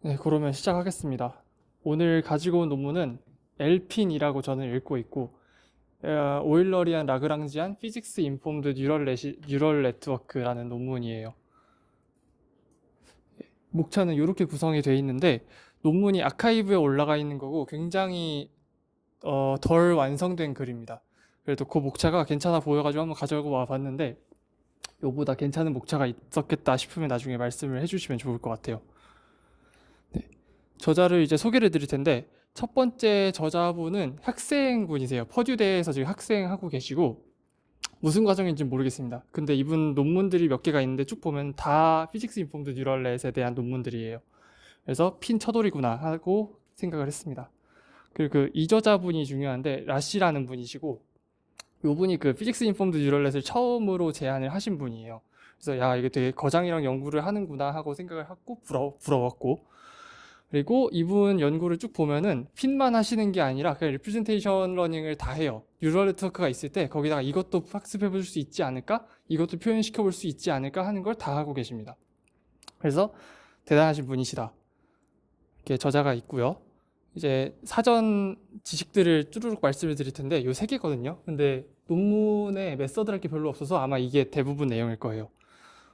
네, 그러면 시작하겠습니다. 오늘 가지고 온 논문은 엘핀이라고 저는 읽고 있고, 오일러리안 라그랑지안 피직스 인폼드 뉴럴 네트워크라는 논문이에요. 목차는 이렇게 구성이 되어 있는데, 논문이 아카이브에 올라가 있는 거고 굉장히 덜 완성된 글입니다. 그래도 그 목차가 괜찮아 보여가지고 한번 가져고 와봤는데, 요보다 괜찮은 목차가 있었겠다 싶으면 나중에 말씀을 해주시면 좋을 것 같아요. 네. 저자를 이제 소개를 드릴 텐데, 첫 번째 저자분은 학생분이세요. 퍼듀대에서 지금 학생하고 계시고, 무슨 과정인지 모르겠습니다. 근데 이분 논문들이 몇 개가 있는데 쭉 보면 다 피직스 인폼드 뉴럴넷에 대한 논문들이에요. 그래서 핀 쳐돌이구나 하고 생각을 했습니다. 그리고 그 이 저자분이 중요한데, 라시라는 분이시고, 요분이 그 피직스 인폼드 뉴럴넷을 처음으로 제안을 하신 분이에요. 그래서 야, 이게 되게 거장이랑 연구를 하는구나 하고 생각을 하고 부러웠고, 그리고 이분 연구를 쭉 보면은 핀만 하시는 게 아니라 그냥 리프레젠테이션 러닝을 다 해요. 뉴럴 네트워크가 있을 때 거기다가 이것도 학습해 볼 수 있지 않을까? 이것도 표현시켜 볼 수 있지 않을까 하는 걸 다 하고 계십니다. 그래서 대단하신 분이시다. 이렇게 저자가 있고요. 이제 사전 지식들을 쭈루룩 말씀을 드릴 텐데 요 세 개거든요. 근데 논문에 메서드랄 게 별로 없어서 아마 이게 대부분 내용일 거예요.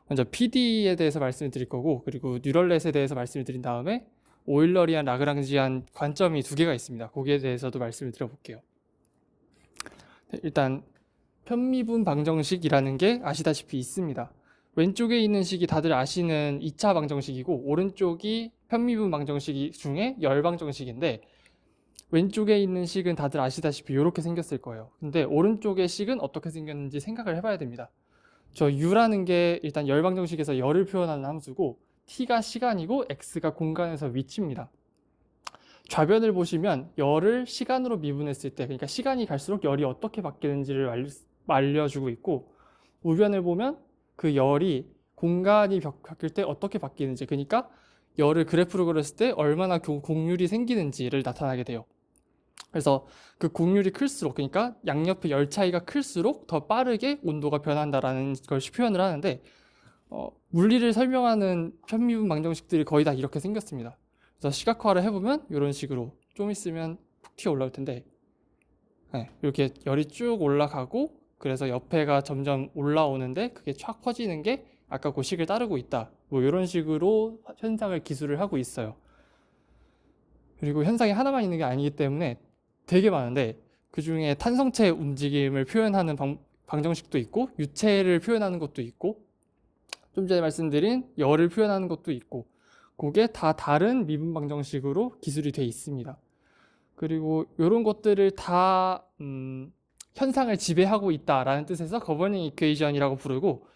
먼저 PD에 대해서 말씀을 드릴 거고, 그리고 뉴럴넷에 대해서 말씀을 드린 다음에 오일러리안 라그랑지안 관점이 두 개가 있습니다. 거기에 대해서도 말씀을 드려볼게요. 네, 일단 편미분 방정식이라는 게 아시다시피 있습니다. 왼쪽에 있는 식이 다들 아시는 2차 방정식이고, 오른쪽이 편미분 방정식 중에 열 방정식인데, 왼쪽에 있는 식은 다들 아시다시피 이렇게 생겼을 거예요. 근데 오른쪽의 식은 어떻게 생겼는지 생각을 해봐야 됩니다. 저 u라는 게 일단 열 방정식에서 열을 표현하는 함수고, t가 시간이고 x가 공간에서 위치입니다. 좌변을 보시면 열을 시간으로 미분했을 때, 그러니까 시간이 갈수록 열이 어떻게 바뀌는지를 알려주고 있고, 우변을 보면 그 열이 공간이 바뀔 때 어떻게 바뀌는지, 그러니까 열을 그래프로 그렸을 때 얼마나 공률이 생기는지를 나타나게 돼요. 그래서 그 공률이 클수록, 그러니까 양옆의 열 차이가 클수록 더 빠르게 온도가 변한다라는 걸 표현을 하는데, 물리를 설명하는 편미분 방정식들이 거의 다 이렇게 생겼습니다. 그래서 시각화를 해보면 이런 식으로 좀 있으면 푹 튀어 올라올 텐데, 네, 이렇게 열이 쭉 올라가고, 그래서 옆에가 점점 올라오는데 그게 촥 퍼지는 게 아까 그 식을 따르고 있다. 뭐 이런 식으로 현상을 기술을 하고 있어요. 그리고 현상이 하나만 있는 게 아니기 때문에 되게 많은데, 그 중에 탄성체 움직임을 표현하는 방정식도 있고, 유체를 표현하는 것도 있고, 좀 전에 말씀드린 열을 표현하는 것도 있고, 그게 다 다른 미분 방정식으로 기술이 돼 있습니다. 그리고 이런 것들을 다 현상을 지배하고 있다라는 뜻에서 거버닝 이퀘이션이라고 부르고,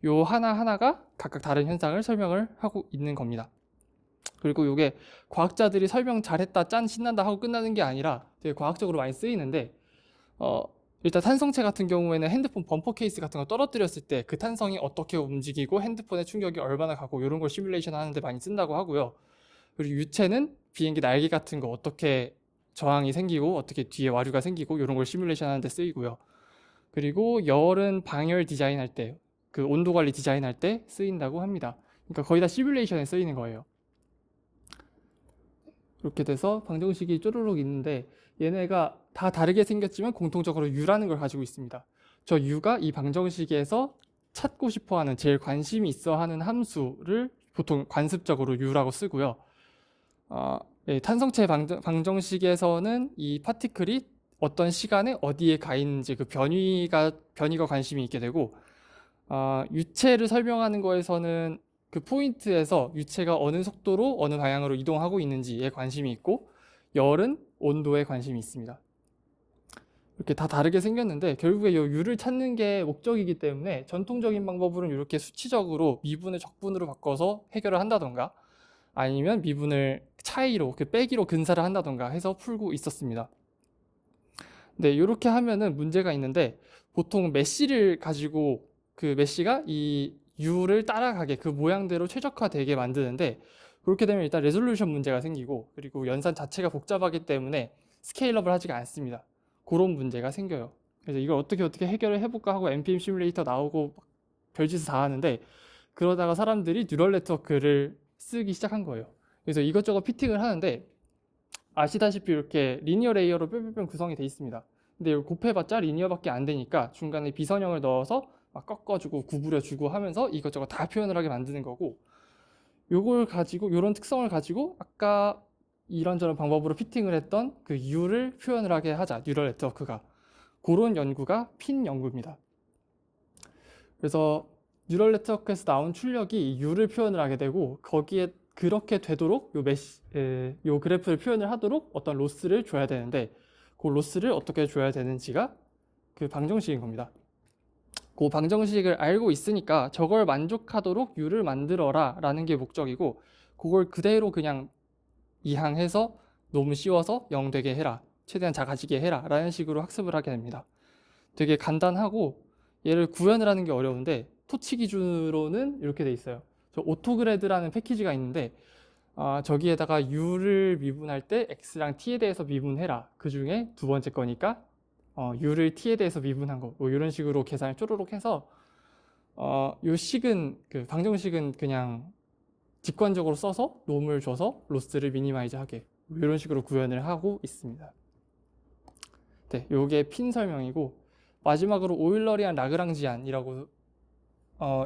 요 하나하나가 각각 다른 현상을 설명을 하고 있는 겁니다. 그리고 이게 과학자들이 설명 잘했다, 짠, 신난다 하고 끝나는 게 아니라 되게 과학적으로 많이 쓰이는데, 일단 탄성체 같은 경우에는 핸드폰 범퍼 케이스 같은 거 떨어뜨렸을 때 그 탄성이 어떻게 움직이고 핸드폰에 충격이 얼마나 가고 이런 걸 시뮬레이션 하는데 많이 쓴다고 하고요. 그리고 유체는 비행기 날개 같은 거 어떻게 저항이 생기고 어떻게 뒤에 와류가 생기고 이런 걸 시뮬레이션 하는데 쓰이고요. 그리고 열은 방열 디자인할 때, 그 온도 관리 디자인할 때 쓰인다고 합니다. 그러니까 거의 다 시뮬레이션에 쓰이는 거예요. 이렇게 돼서 방정식이 쪼르륵 있는데, 얘네가 다 다르게 생겼지만 공통적으로 u라는 걸 가지고 있습니다. 저 u가 이 방정식에서 찾고 싶어하는, 제일 관심이 있어 하는 함수를 보통 관습적으로 u라고 쓰고요. 탄성체 방정식에서는 이 파티클이 어떤 시간에 어디에 가 있는지 그 변위가 관심이 있게 되고, 유체를 설명하는 거에서는 그 포인트에서 유체가 어느 속도로 어느 방향으로 이동하고 있는지에 관심이 있고, 열은 온도에 관심이 있습니다. 이렇게 다 다르게 생겼는데 결국에 이 U를 찾는 게 목적이기 때문에 전통적인 방법으로는 이렇게 수치적으로 미분을 적분으로 바꿔서 해결을 한다던가, 아니면 미분을 차이로, 그 빼기로 근사를 한다던가 해서 풀고 있었습니다. 네, 이렇게 하면은 문제가 있는데, 보통 메쉬를 가지고 그 메쉬가 이 U를 따라가게 그 모양대로 최적화되게 만드는데, 그렇게 되면 일단 레졸루션 문제가 생기고, 그리고 연산 자체가 복잡하기 때문에 스케일업을 하지가 않습니다. 그런 문제가 생겨요. 그래서 이걸 어떻게 해결을 해볼까 하고 npm 시뮬레이터 나오고 별짓을 다 하는데, 그러다가 사람들이 뉴럴 네트워크를 쓰기 시작한 거예요. 그래서 이것저것 피팅을 하는데 아시다시피 이렇게 리니어 레이어로 뿅뿅뿅 구성이 돼 있습니다. 근데 이걸 곱해봤자 리니어밖에 안 되니까 중간에 비선형을 넣어서 막 꺾어주고 구부려주고 하면서 이것저것 다 표현을 하게 만드는 거고, 요걸 가지고 요런 특성을 가지고 아까 이런저런 방법으로 피팅을 했던 그 U를 표현을 하게 하자, 뉴럴 네트워크가. 그런 연구가 핀 연구입니다. 그래서 뉴럴 네트워크에서 나온 출력이 U를 표현을 하게 되고, 거기에 그렇게 되도록 요 그래프를 표현을 하도록 어떤 로스를 줘야 되는데, 그 로스를 어떻게 줘야 되는지가 그 방정식인 겁니다. 그 방정식을 알고 있으니까 저걸 만족하도록 U를 만들어라 라는 게 목적이고, 그걸 그대로 그냥 이항해서 너무 쉬워서 0 되게 해라, 최대한 작아지게 해라 라는 식으로 학습을 하게 됩니다. 되게 간단하고 얘를 구현을 하는 게 어려운데, 토치 기준으로는 이렇게 돼 있어요. 저 오토그레드라는 패키지가 있는데, 저기에다가 U를 미분할 때 X랑 T에 대해서 미분해라, 그 중에 두 번째 거니까 U를 T에 대해서 미분한 거, 뭐 이런 식으로 계산을 쪼르륵 해서 요 식은, 그 방정식은 그냥 직관적으로 써서 놈을 줘서 로스를 미니마이즈 하게, 뭐 이런 식으로 구현을 하고 있습니다. 네, 요게 핀 설명이고, 마지막으로 오일러리안 라그랑지안이라고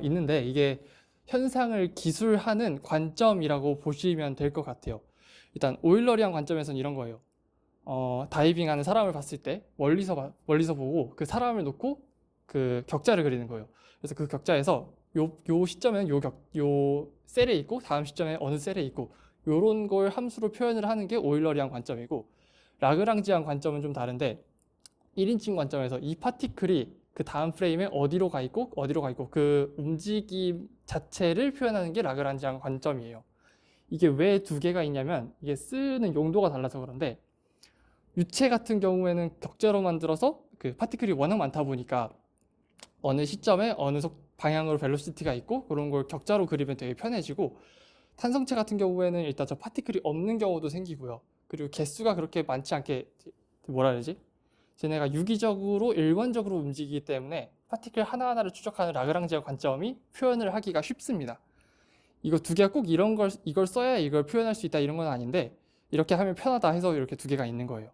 있는데, 이게 현상을 기술하는 관점이라고 보시면 될 것 같아요. 일단 오일러리안 관점에서는 이런 거예요. 다이빙하는 사람을 봤을 때 멀리서 보고 그 사람을 놓고 그 격자를 그리는 거예요. 그래서 그 격자에서 요 시점에는 요 셀에 있고, 다음 시점에 어느 셀에 있고, 요런 걸 함수로 표현을 하는 게 오일러리안 관점이고, 라그랑지안 관점은 좀 다른데, 1인칭 관점에서 이 파티클이 그 다음 프레임에 어디로 가 있고 그 움직임 자체를 표현하는 게 라그랑지안 관점이에요. 이게 왜 두 개가 있냐면, 이게 쓰는 용도가 달라서 그런데, 유체 같은 경우에는 격자로 만들어서 그 파티클이 워낙 많다 보니까 어느 시점에 어느 방향으로 벨로시티가 있고 그런 걸 격자로 그리면 되게 편해지고, 탄성체 같은 경우에는 일단 저 파티클이 없는 경우도 생기고요. 그리고 개수가 그렇게 많지 않게, 뭐라 해야 되지? 쟤네가 유기적으로 일관적으로 움직이기 때문에 파티클 하나하나를 추적하는 라그랑지안 관점이 표현을 하기가 쉽습니다. 이거 두 개가 꼭 이걸 써야 이걸 표현할 수 있다 이런 건 아닌데, 이렇게 하면 편하다 해서 이렇게 두 개가 있는 거예요.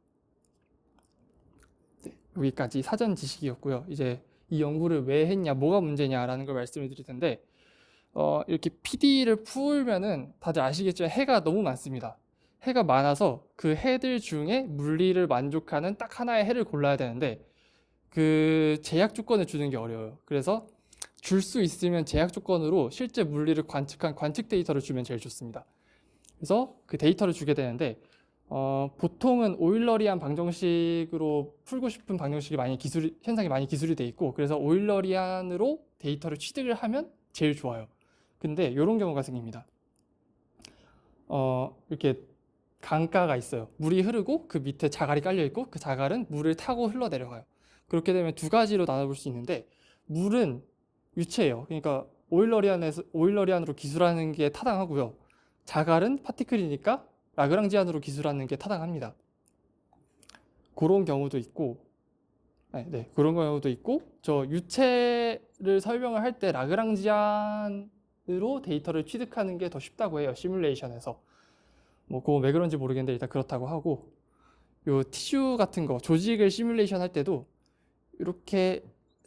네, 여기까지 사전 지식이었고요. 이제 이 연구를 왜 했냐, 뭐가 문제냐라는 걸 말씀을 드릴 텐데, 이렇게 PD를 풀면은 다들 아시겠지만 해가 너무 많습니다. 해가 많아서 그 해들 중에 물리를 만족하는 딱 하나의 해를 골라야 되는데, 그 제약 조건을 주는 게 어려워요. 그래서 줄 수 있으면 제약 조건으로 실제 물리를 관측한 관측 데이터를 주면 제일 좋습니다. 그래서 그 데이터를 주게 되는데, 보통은 오일러리안 방정식으로 풀고 싶은 방정식이 현상이 많이 기술이 돼 있고, 그래서 오일러리안으로 데이터를 취득을 하면 제일 좋아요. 근데 이런 경우가 생깁니다. 이렇게 강가가 있어요. 물이 흐르고 그 밑에 자갈이 깔려 있고, 그 자갈은 물을 타고 흘러 내려가요. 그렇게 되면 두 가지로 나눠볼 수 있는데, 물은 유체예요. 그러니까 오일러리안으로 기술하는 게 타당하고요. 자갈은 파티클이니까 라그랑지안으로 기술하는 게 타당합니다. 그런 경우도 있고, 네, 그런 경우도 있고, 저 유체를 설명을 할 때 라그랑지안으로 데이터를 취득하는 게 더 쉽다고 해요, 시뮬레이션에서. 뭐 그거 왜 그런지 모르겠는데 일단 그렇다고 하고, 요 티슈 같은 거, 조직을 시뮬레이션 할 때도 이렇게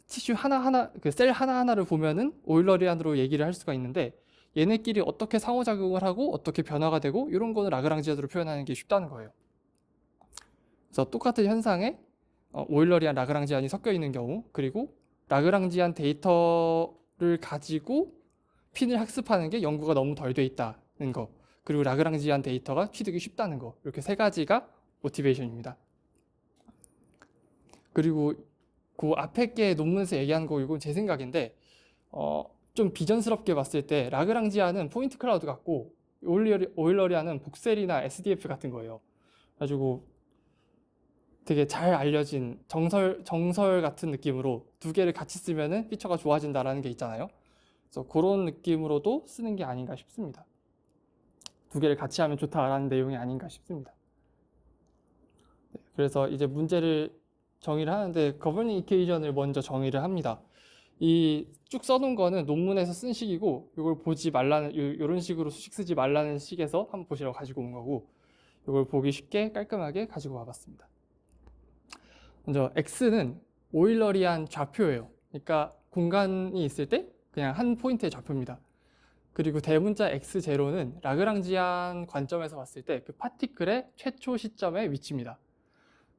티슈 하나하나, 그 셀 하나하나를 보면은 오일러리안으로 얘기를 할 수가 있는데, 얘네끼리 어떻게 상호작용을 하고 어떻게 변화가 되고 이런 거는 라그랑지안으로 표현하는 게 쉽다는 거예요. 그래서 똑같은 현상에 오일러리안 라그랑지안이 섞여 있는 경우, 그리고 라그랑지안 데이터를 가지고 핀을 학습하는 게 연구가 너무 덜 돼 있다는 거, 그리고 라그랑지안 데이터가 취득이 쉽다는 거, 이렇게 세 가지가 모티베이션입니다. 그리고 그 앞에 게 논문에서 얘기한 거, 이건 제 생각인데, 좀 비전스럽게 봤을 때 라그랑지안은 포인트 클라우드 같고 오일러리안은 복셀이나 SDF 같은 거예요. 그래가지고 되게 잘 알려진 정설 같은 느낌으로 두 개를 같이 쓰면은 피처가 좋아진다라는 게 있잖아요. 그래서 그런 느낌으로도 쓰는 게 아닌가 싶습니다. 두 개를 같이 하면 좋다라는 내용이 아닌가 싶습니다. 그래서 이제 문제를 정의를 하는데, 거버닝 이퀘이션을 먼저 정의를 합니다. 이 쭉 써놓은 거는 논문에서 쓴 식이고, 이걸 보지 말라는, 요런 식으로 수식 쓰지 말라는 식에서 한번 보시라고 가지고 온 거고, 이걸 보기 쉽게 깔끔하게 가지고 와봤습니다. 먼저 x는 오일러리안 좌표예요. 그러니까 공간이 있을 때 그냥 한 포인트의 좌표입니다. 그리고 대문자 x0는 라그랑지안 관점에서 봤을 때 그 파티클의 최초 시점의 위치입니다.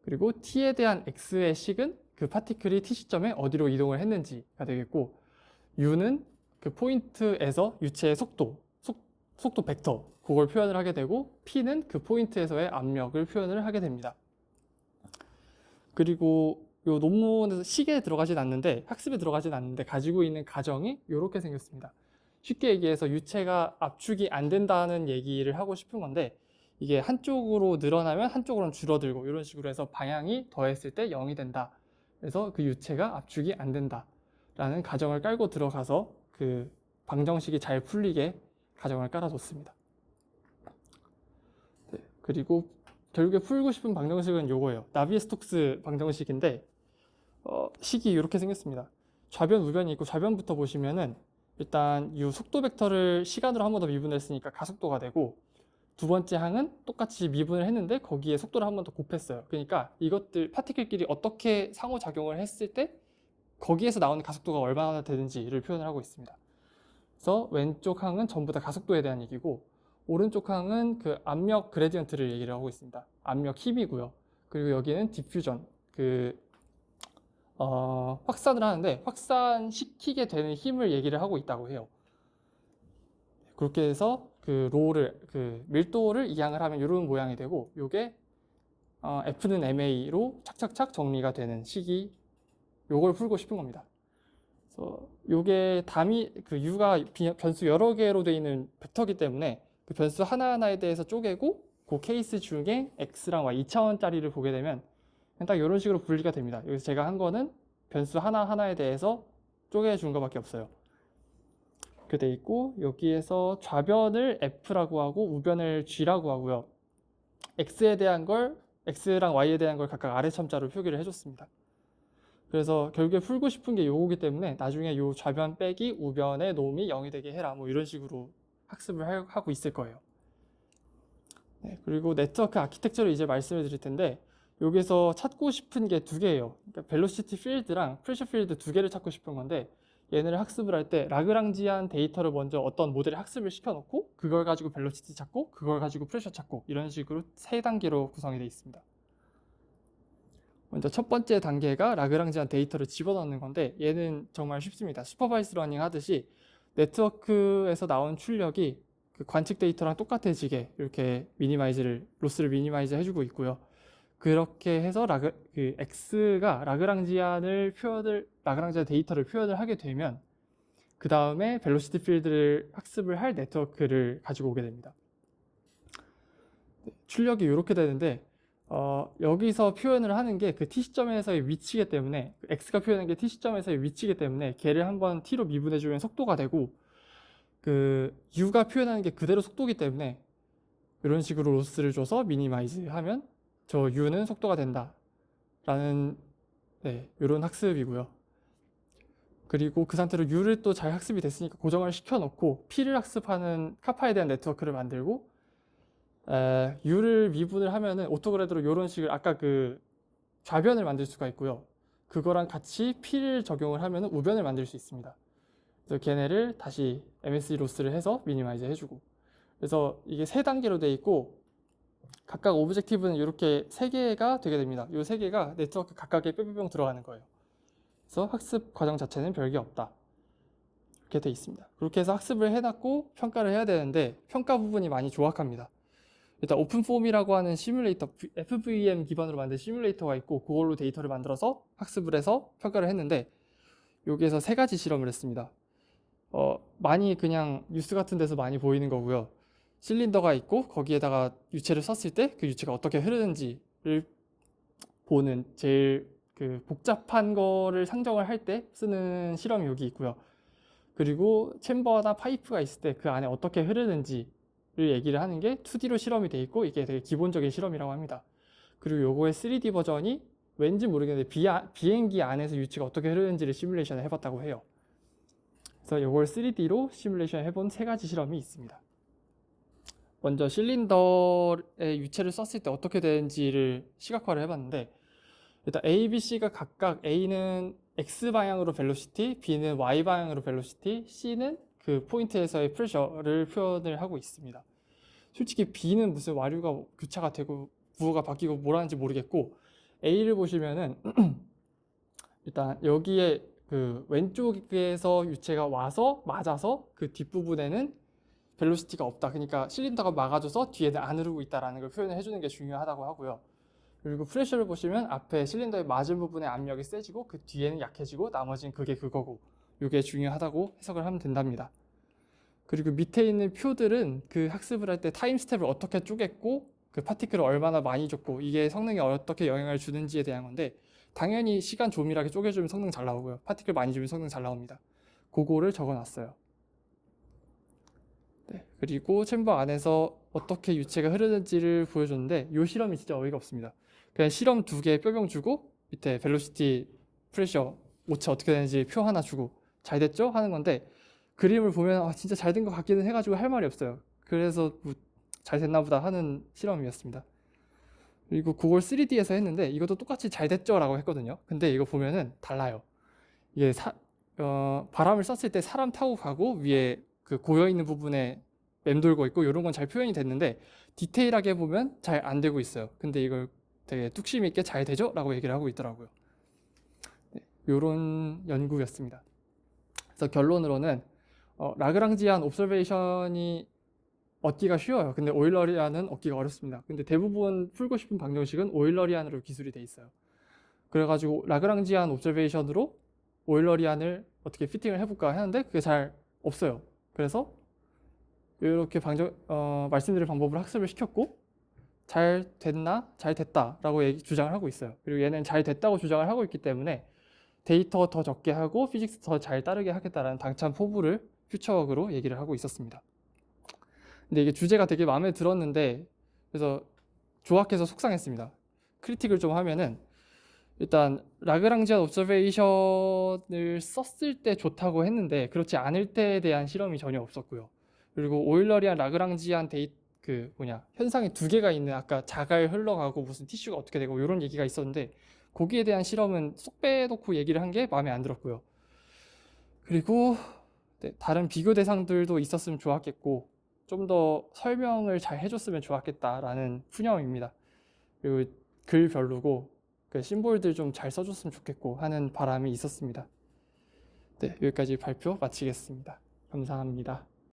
그리고 t에 대한 x의 식은 그 파티클이 t 시점에 어디로 이동을 했는지가 되겠고, u는 그 포인트에서 유체의 속도 벡터, 그걸 표현을 하게 되고, p는 그 포인트에서의 압력을 표현을 하게 됩니다. 그리고 이 논문에서 식에 들어가진 않는데, 학습에 들어가진 않는데 가지고 있는 가정이 이렇게 생겼습니다. 쉽게 얘기해서 유체가 압축이 안 된다는 얘기를 하고 싶은 건데, 이게 한쪽으로 늘어나면 한쪽으로는 줄어들고 이런 식으로 해서 방향이 더했을 때 0이 된다. 그래서 그 유체가 압축이 안 된다 라는 가정을 깔고 들어가서 그 방정식이 잘 풀리게 가정을 깔아줬습니다. 네, 그리고 결국에 풀고 싶은 방정식은 요거예요. 나비에-스톡스 방정식인데, 식이 이렇게 생겼습니다. 좌변, 우변이 있고, 좌변부터 보시면은 일단 이 속도 벡터를 시간으로 한 번 더 미분했으니까 가속도가 되고, 두 번째 항은 똑같이 미분을 했는데 거기에 속도를 한 번 더 곱했어요. 그러니까 이것들 파티클끼리 어떻게 상호작용을 했을 때 거기에서 나오는 가속도가 얼마나 되는지를 표현을 하고 있습니다. 그래서 왼쪽 항은 전부 다 가속도에 대한 얘기고, 오른쪽 항은 그 압력 그레디언트를 얘기를 하고 있습니다. 압력 힘이고요. 그리고 여기는 디퓨전, 확산을 하는데 확산시키게 되는 힘을 얘기를 하고 있다고 해요. 그렇게 해서 그 밀도를 이항을 하면 이런 모양이 되고, 요게 F는 MA로 착착착 정리가 되는 식이 요걸 풀고 싶은 겁니다. 그래서 요게 U가 변수 여러 개로 되어 있는 벡터이기 때문에 그 변수 하나하나에 대해서 쪼개고 그 케이스 중에 X랑 Y 2차원짜리를 보게 되면 그냥 딱 이런 식으로 분리가 됩니다. 여기서 제가 한 거는 변수 하나하나에 대해서 쪼개준 거밖에 없어요. 이렇게 돼 있고, 여기에서 좌변을 F라고 하고 우변을 G라고 하고요. X랑 Y에 대한 걸 각각 아래 첨자로 표기를 해줬습니다. 그래서 결국에 풀고 싶은 게 요거기 때문에 나중에 요 좌변 빼기 우변의 놈이 0이 되게 해라, 뭐 이런 식으로 학습을 하고 있을 거예요. 네, 그리고 네트워크 아키텍처를 이제 말씀을 드릴 텐데, 여기서 찾고 싶은 게 두 개예요. 그러니까 벨로시티 필드랑 프레셔 필드 두 개를 찾고 싶은 건데, 얘네를 학습을 할 때 라그랑지안 데이터를 먼저 어떤 모델에 학습을 시켜놓고 그걸 가지고 벨로시티 찾고 그걸 가지고 프레셔 찾고 이런 식으로 세 단계로 구성이 되어 있습니다. 먼저 첫 번째 단계가 라그랑지안 데이터를 집어넣는 건데, 얘는 정말 쉽습니다. 슈퍼바이스 러닝 하듯이 네트워크에서 나온 출력이 그 관측 데이터랑 똑같아지게 이렇게 로스를 미니마이즈 해주고 있고요. 그렇게 해서 X가 라그랑지안 데이터를 표현을 하게 되면 그 다음에 벨로시티 필드를 학습을 할 네트워크를 가지고 오게 됩니다. 출력이 이렇게 되는데, 여기서 표현을 하는 게 그 t시점에서의 위치이기 때문에, x가 표현한 게 t시점에서의 위치이기 때문에 걔를 한번 t로 미분해주면 속도가 되고, 그 u가 표현하는 게 그대로 속도이기 때문에 이런 식으로 로스를 줘서 미니마이즈 하면 저 u는 속도가 된다 라는, 네, 이런 학습이고요. 그리고 그 상태로 u를 또 잘 학습이 됐으니까 고정을 시켜놓고 p를 학습하는 카파에 대한 네트워크를 만들고, u를 미분을 하면은 오토그래드로 이런 식으로 아까 그 좌변을 만들 수가 있고요. 그거랑 같이 p를 적용을 하면은 우변을 만들 수 있습니다. 그래서 걔네를 다시 MSE 로스를 해서 미니마이즈 해주고, 그래서 이게 세 단계로 돼 있고 각각 오브젝티브는 이렇게 세 개가 되게 됩니다. 이 세 개가 네트워크 각각에 뿅뿅뿅 들어가는 거예요. 그래서 학습 과정 자체는 별게 없다 이렇게 돼 있습니다. 그렇게 해서 학습을 해놨고 평가를 해야 되는데, 평가 부분이 많이 조악합니다. 일단 오픈폼이라고 하는 시뮬레이터, FVM 기반으로 만든 시뮬레이터가 있고 그걸로 데이터를 만들어서 학습을 해서 평가를 했는데, 여기에서 세 가지 실험을 했습니다. 많이 그냥 뉴스 같은 데서 많이 보이는 거고요. 실린더가 있고 거기에다가 유체를 썼을 때 그 유체가 어떻게 흐르는지를 보는 제일 그 복잡한 거를 상정을 할 때 쓰는 실험이 여기 있고요. 그리고 챔버나 파이프가 있을 때 그 안에 어떻게 흐르는지를 얘기를 하는 게 2D로 실험이 돼 있고, 이게 되게 기본적인 실험이라고 합니다. 그리고 요거의 3D 버전이 왠지 모르겠는데 비행기 안에서 유체가 어떻게 흐르는지를 시뮬레이션을 해봤다고 해요. 그래서 이걸 3D로 시뮬레이션 해본 세 가지 실험이 있습니다. 먼저 실린더의 유체를 썼을 때 어떻게 되는지를 시각화를 해봤는데, 일단 A, B, C가 각각 A는 X 방향으로 벨로시티, B는 Y 방향으로 벨로시티, C는 그 포인트에서의 프레셔를 표현을 하고 있습니다. 솔직히 B는 무슨 와류가 교차가 되고 부호가 바뀌고 뭐라는지 모르겠고, A를 보시면은 일단 여기에 그 왼쪽에서 유체가 와서 맞아서 그 뒷부분에는 벨로시티가 없다. 그러니까 실린더가 막아줘서 뒤에는 안 흐르고 있다라는 걸 표현을 해주는 게 중요하다고 하고요. 그리고 프레셔를 보시면 앞에 실린더에 맞은 부분의 압력이 세지고 그 뒤에는 약해지고 나머지는 그게 그거고, 이게 중요하다고 해석을 하면 된답니다. 그리고 밑에 있는 표들은 그 학습을 할 때 타임 스텝을 어떻게 쪼갰고 그 파티클을 얼마나 많이 줬고 이게 성능에 어떻게 영향을 주는지에 대한 건데, 당연히 시간 조밀하게 쪼개주면 성능 잘 나오고요. 파티클 많이 주면 성능 잘 나옵니다. 그거를 적어놨어요. 네, 그리고 챔버 안에서 어떻게 유체가 흐르는지를 보여줬는데 이 실험이 진짜 어이가 없습니다. 그냥 실험 2개 뼈병 주고 밑에 벨로시티, 프레셔, 오차 어떻게 되는지 표 하나 주고 잘 됐죠? 하는 건데, 그림을 보면 진짜 잘 된 것 같기는 해가지고 할 말이 없어요. 그래서 잘 됐나 보다 하는 실험이었습니다. 그리고 그걸 3D에서 했는데 이것도 똑같이 잘 됐죠? 라고 했거든요. 근데 이거 보면은 달라요. 이게 바람을 쐈을 때 사람 타고 가고 위에 그 고여있는 부분에 맴돌고 있고 이런 건 잘 표현이 됐는데, 디테일하게 보면 잘 안 되고 있어요. 근데 이걸 되게 뚝심 있게 잘 되죠? 라고 얘기를 하고 있더라고요. 네, 이런 연구였습니다. 그래서 결론으로는 라그랑지안 옵저베이션이 얻기가 쉬워요. 근데 오일러리안은 얻기가 어렵습니다. 근데 대부분 풀고 싶은 방정식은 오일러리안으로 기술이 돼 있어요. 그래가지고 라그랑지안 옵저베이션으로 오일러리안을 어떻게 피팅을 해볼까 하는데 그게 잘 없어요. 그래서 이렇게 말씀드린 방법을 학습을 시켰고, 잘 됐나? 잘 됐다라고 주장을 하고 있어요. 그리고 얘는 잘 됐다고 주장을 하고 있기 때문에 데이터 더 적게 하고 피직스 더 잘 따르게 하겠다라는 당찬 포부를 퓨처워크로 얘기를 하고 있었습니다. 근데 이게 주제가 되게 마음에 들었는데, 그래서 조악해서 속상했습니다. 크리틱을 좀 하면은, 일단 라그랑지안 옵저베이션을 썼을 때 좋다고 했는데 그렇지 않을 때에 대한 실험이 전혀 없었고요. 그리고 오일러리안 라그랑지안 현상이 2개가 있는, 아까 자갈 흘러가고 무슨 티슈가 어떻게 되고 이런 얘기가 있었는데 거기에 대한 실험은 쏙 빼놓고 얘기를 한 게 마음에 안 들었고요. 그리고 다른 비교 대상들도 있었으면 좋았겠고 좀 더 설명을 잘 해줬으면 좋았겠다라는 푸념입니다. 그리고 글 별로고 그 심볼들 좀 잘 써줬으면 좋겠고 하는 바람이 있었습니다. 네, 여기까지 발표 마치겠습니다. 감사합니다.